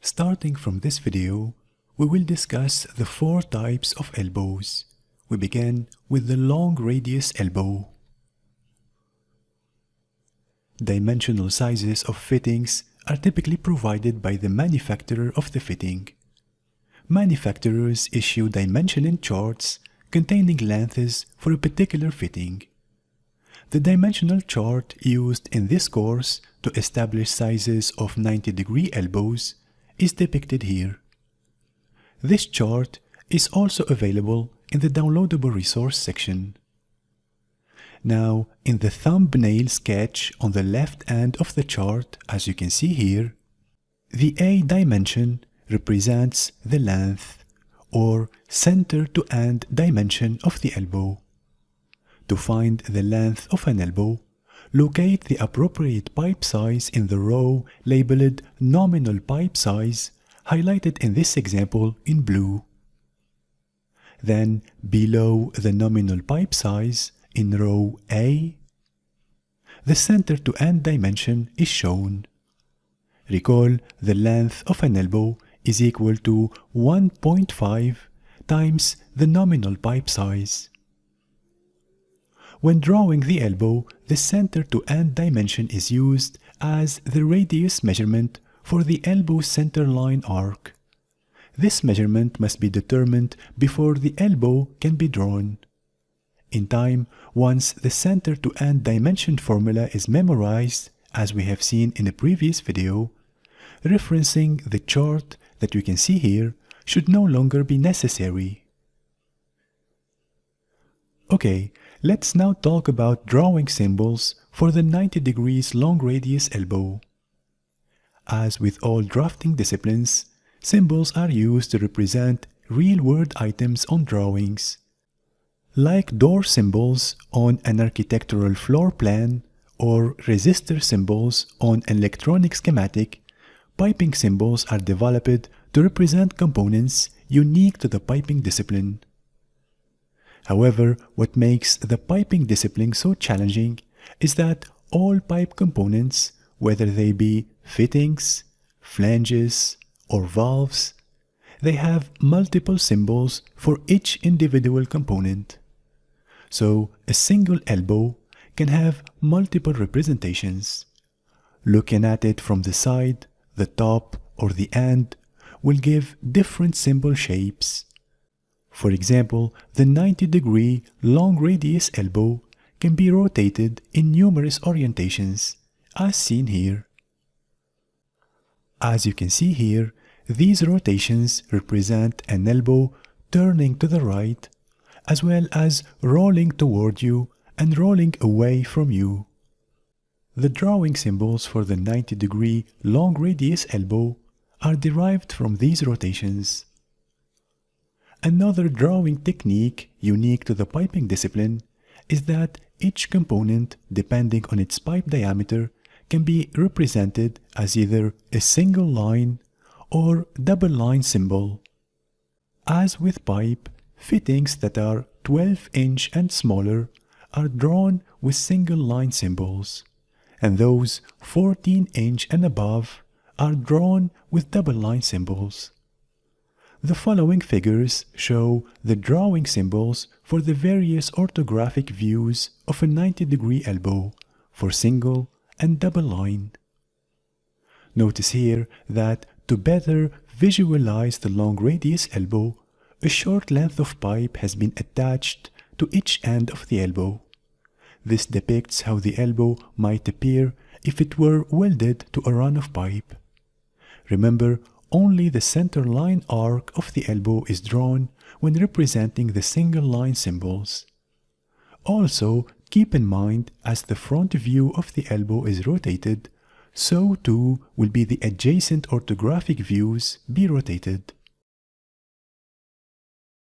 Starting from this video, we will discuss the 4 types of elbows. We begin with the long radius elbow. Dimensional sizes of fittings are typically provided by the manufacturer of the fitting. Manufacturers issue dimensioning charts containing lengths for a particular fitting. The dimensional chart used in this course to establish sizes of 90-degree elbows is depicted here. This chart is also available in the downloadable resource section. Now, in the thumbnail sketch on the left end of the chart, as you can see here, the A dimension represents the length or center to end dimension of the elbow. To find the length of an elbow, locate the appropriate pipe size in the row labeled Nominal Pipe Size, highlighted in this example in blue. Then, below the nominal pipe size, in row A, the center to end dimension is shown. Recall the length of an elbow is equal to 1.5 times the nominal pipe size. When drawing the elbow, the center to end dimension is used as the radius measurement for the elbow center line arc. This measurement must be determined before the elbow can be drawn. In time, once the center to end dimension formula is memorized, as we have seen in a previous video, referencing the chart that you can see here should no longer be necessary. Okay, let's now talk about drawing symbols for the 90 degrees long radius elbow. As with all drafting disciplines, symbols are used to represent real-world items on drawings. Like door symbols on an architectural floor plan or resistor symbols on an electronic schematic, piping symbols are developed to represent components unique to the piping discipline. However, what makes the piping discipline so challenging is that all pipe components, whether they be fittings, flanges, or valves, they have multiple symbols for each individual component. So, a single elbow can have multiple representations. Looking at it from the side, the top, or the end will give different symbol shapes. For example, the 90-degree long radius elbow can be rotated in numerous orientations, as seen here. As you can see here, these rotations represent an elbow turning to the right, as well as rolling toward you and rolling away from you. The drawing symbols for the 90-degree long radius elbow are derived from these rotations. Another drawing technique unique to the piping discipline is that each component, depending on its pipe diameter, can be represented as either a single line or double line symbol. As with pipe, fittings that are 12-inch and smaller are drawn with single line symbols, and those 14-inch and above are drawn with double line symbols. The following figures show the drawing symbols for the various orthographic views of a 90-degree elbow for single and double line. Notice here that to better visualize the long radius elbow, a short length of pipe has been attached to each end of the elbow. This depicts how the elbow might appear if it were welded to a run of pipe. Remember, only the center line arc of the elbow is drawn when representing the single line symbols. Also, keep in mind, as the front view of the elbow is rotated, so too will be the adjacent orthographic views be rotated.